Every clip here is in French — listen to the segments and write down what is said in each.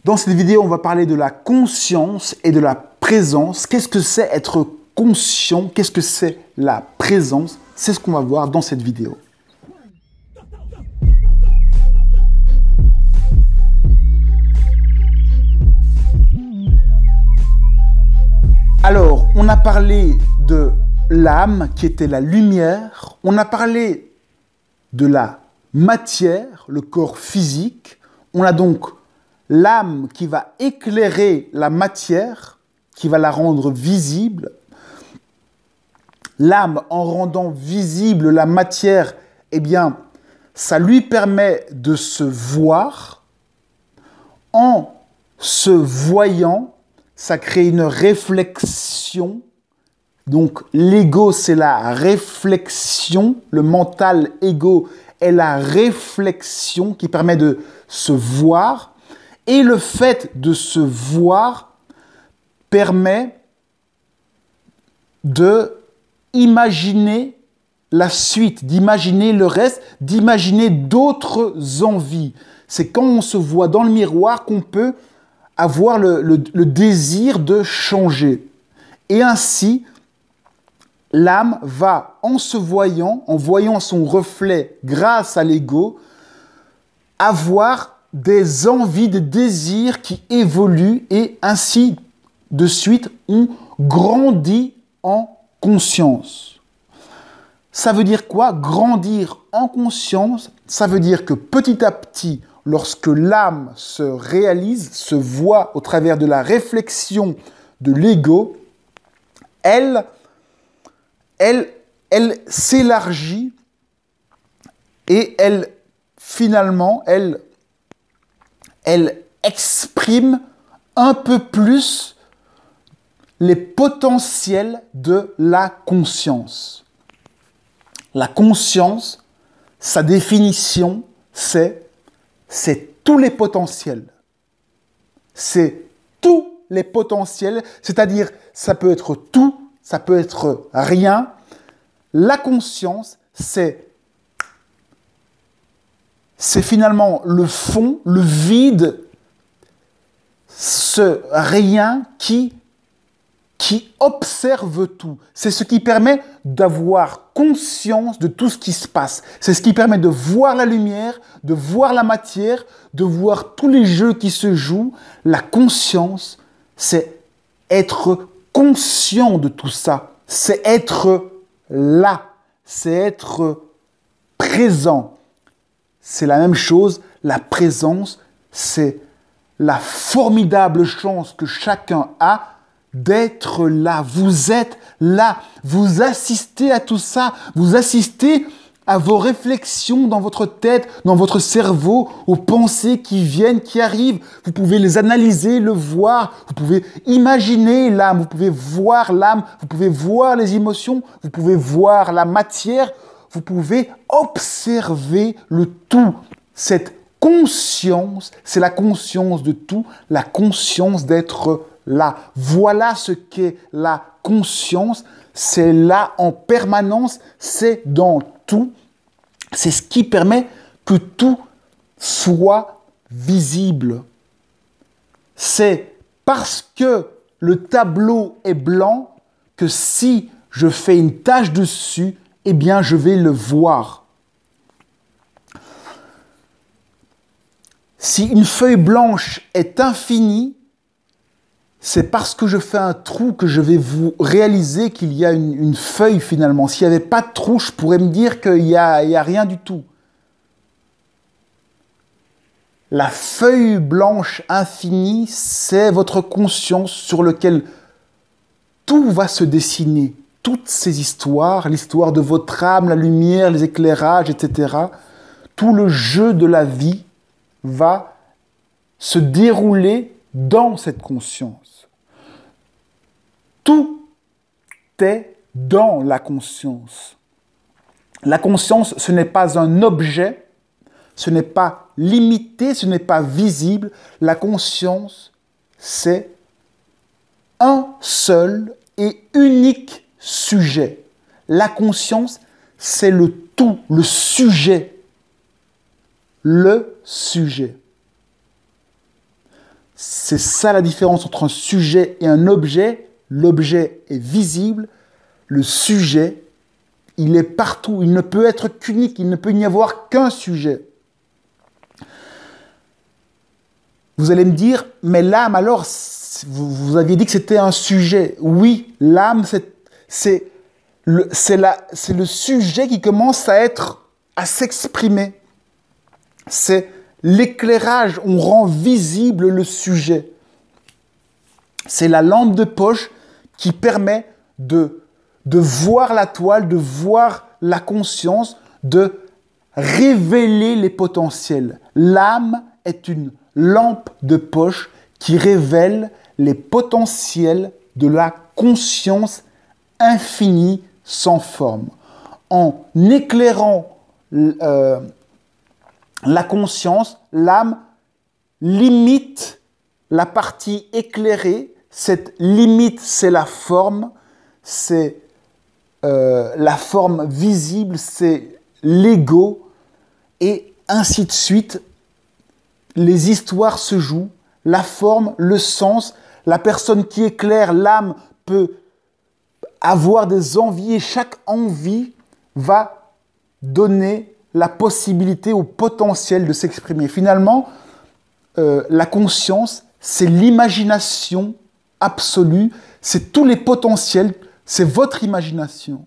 Dans cette vidéo, on va parler de la conscience et de la présence. Qu'est-ce que c'est être conscient? Qu'est-ce que c'est la présence? C'est ce qu'on va voir dans cette vidéo. Alors, on a parlé de l'âme qui était la lumière. On a parlé de la matière, le corps physique. On a donc l'âme qui va éclairer la matière, qui va la rendre visible. L'âme, en rendant visible la matière, eh bien, ça lui permet de se voir. En se voyant, ça crée une réflexion. Donc, l'ego, c'est la réflexion. Le mental ego est la réflexion qui permet de se voir. Et le fait de se voir permet de imaginer la suite, d'imaginer le reste, d'imaginer d'autres envies. C'est quand on se voit dans le miroir qu'on peut avoir le désir de changer. Et ainsi, l'âme va, en se voyant, en voyant son reflet grâce à l'ego, avoir des envies, des désirs qui évoluent et ainsi de suite, on grandit en conscience. Ça veut dire quoi? Grandir en conscience, ça veut dire que petit à petit, lorsque l'âme se réalise, se voit au travers de la réflexion de l'ego, elle s'élargit et finalement, elle exprime un peu plus les potentiels de la conscience. La conscience, sa définition, c'est tous les potentiels. C'est tous les potentiels, c'est-à-dire ça peut être tout, ça peut être rien. La conscience, c'est finalement le fond, le vide, ce rien qui observe tout. C'est ce qui permet d'avoir conscience de tout ce qui se passe. C'est ce qui permet de voir la lumière, de voir la matière, de voir tous les jeux qui se jouent. La conscience, c'est être conscient de tout ça. C'est être là. C'est être présent. C'est la même chose, la présence, c'est la formidable chance que chacun a d'être là. Vous êtes là, vous assistez à tout ça, vous assistez à vos réflexions dans votre tête, dans votre cerveau, aux pensées qui viennent, qui arrivent. Vous pouvez les analyser, le voir, vous pouvez imaginer l'âme, vous pouvez voir l'âme, vous pouvez voir les émotions, vous pouvez voir la matière. Vous pouvez observer le tout. Cette conscience, c'est la conscience de tout, la conscience d'être là. Voilà ce qu'est la conscience. C'est là en permanence, c'est dans tout. C'est ce qui permet que tout soit visible. C'est parce que le tableau est blanc que si je fais une tache dessus, eh bien, je vais le voir. Si une feuille blanche est infinie, c'est parce que je fais un trou que je vais vous réaliser qu'il y a une feuille finalement. S'il n'y avait pas de trou, je pourrais me dire qu'il n'y a rien du tout. La feuille blanche infinie, c'est votre conscience sur laquelle tout va se dessiner. Toutes ces histoires, l'histoire de votre âme, la lumière, les éclairages, etc., tout le jeu de la vie va se dérouler dans cette conscience. Tout est dans la conscience. La conscience, ce n'est pas un objet, ce n'est pas limité, ce n'est pas visible. La conscience, c'est un seul et unique sujet. La conscience, c'est le tout, le sujet. Le sujet. C'est ça la différence entre un sujet et un objet. L'objet est visible, le sujet, il est partout. Il ne peut être qu'unique, il ne peut y avoir qu'un sujet. Vous allez me dire, mais l'âme alors, vous aviez dit que c'était un sujet. Oui, l'âme, c'est le sujet qui commence à s'exprimer. C'est l'éclairage, on rend visible le sujet. C'est la lampe de poche qui permet de voir la toile, de voir la conscience, de révéler les potentiels. L'âme est une lampe de poche qui révèle les potentiels de la conscience infinie sans forme. En éclairant la conscience, l'âme limite la partie éclairée. Cette limite, c'est la forme visible, c'est l'ego, et ainsi de suite. Les histoires se jouent, la forme, le sens. La personne qui éclaire, l'âme, peut avoir des envies, et chaque envie va donner la possibilité au potentiel de s'exprimer. Finalement, la conscience, c'est l'imagination absolue, c'est tous les potentiels, c'est votre imagination.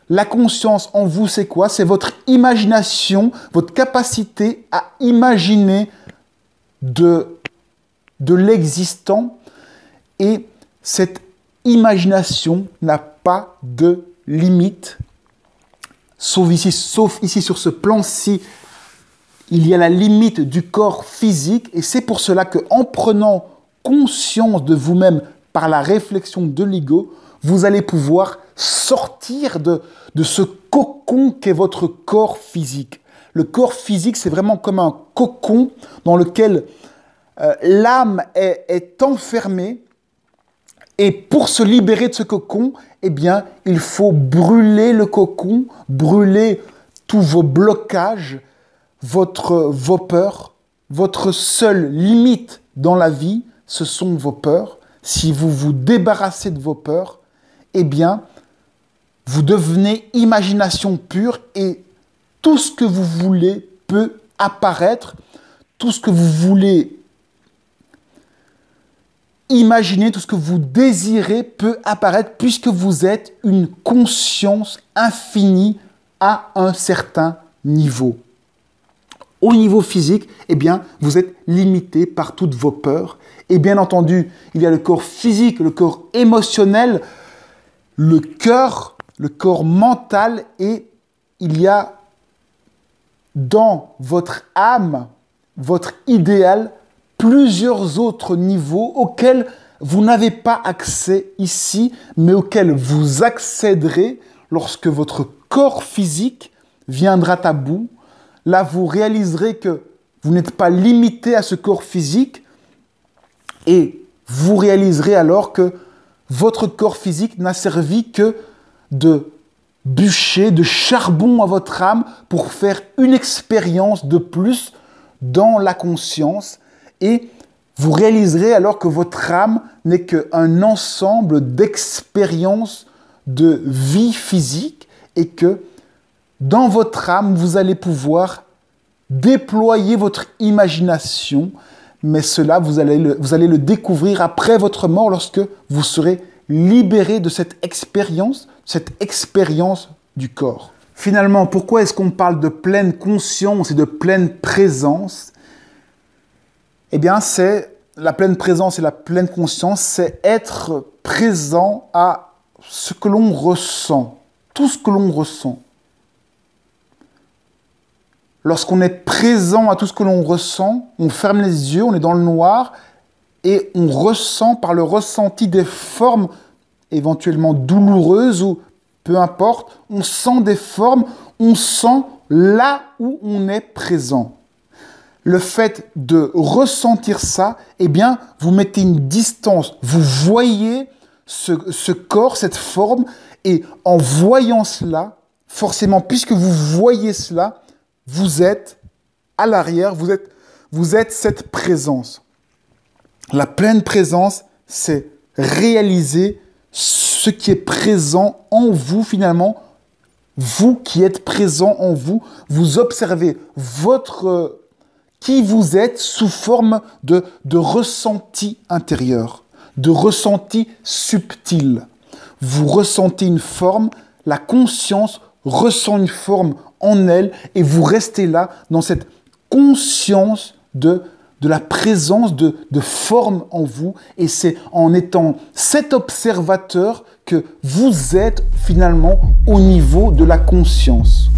La conscience en vous, c'est quoi? C'est votre imagination, votre capacité à imaginer de l'existant, et cette imagination n'a pas de limite, sauf ici sur ce plan-ci, il y a la limite du corps physique, et c'est pour cela qu'en prenant conscience de vous-même par la réflexion de l'ego, vous allez pouvoir sortir de ce cocon qu'est votre corps physique. Le corps physique, c'est vraiment comme un cocon dans lequel l'âme est enfermée, et pour se libérer de ce cocon, eh bien, il faut brûler le cocon, brûler tous vos blocages, vos peurs. Votre seule limite dans la vie, ce sont vos peurs. Si vous vous débarrassez de vos peurs, eh bien, vous devenez imagination pure, et tout ce que vous voulez peut apparaître, tout ce que vous voulez imaginer, tout ce que vous désirez peut apparaître, puisque vous êtes une conscience infinie à un certain niveau. Au niveau physique, eh bien, vous êtes limité par toutes vos peurs. Et bien entendu, il y a le corps physique, le corps émotionnel, le corps mental, et il y a dans votre âme, votre idéal, plusieurs autres niveaux auxquels vous n'avez pas accès ici, mais auxquels vous accéderez lorsque votre corps physique viendra à bout. Là, vous réaliserez que vous n'êtes pas limité à ce corps physique, et vous réaliserez alors que votre corps physique n'a servi que de bûcher, de charbon à votre âme pour faire une expérience de plus dans la conscience, et vous réaliserez alors que votre âme n'est qu'un ensemble d'expériences de vie physique, et que dans votre âme, vous allez pouvoir déployer votre imagination, mais cela, vous allez le découvrir après votre mort, lorsque vous serez libéré de cette expérience du corps. Finalement, pourquoi est-ce qu'on parle de pleine conscience et de pleine présence? Eh bien, c'est la pleine présence et la pleine conscience, c'est être présent à ce que l'on ressent, tout ce que l'on ressent. Lorsqu'on est présent à tout ce que l'on ressent, on ferme les yeux, on est dans le noir, et on ressent par le ressenti des formes éventuellement douloureuses, ou peu importe, on sent des formes, on sent là où on est présent. Le fait de ressentir ça, eh bien, vous mettez une distance, vous voyez ce corps, cette forme, et en voyant cela, forcément, puisque vous voyez cela, vous êtes à l'arrière, vous êtes cette présence. La pleine présence, c'est réaliser ce qui est présent en vous finalement. Vous qui êtes présent en vous, vous observez qui vous êtes sous forme de ressenti intérieur, de ressenti subtil. Vous ressentez une forme, la conscience ressent une forme en elle et vous restez là dans cette conscience de la présence de forme en vous. Et c'est en étant cet observateur que vous êtes finalement au niveau de la conscience.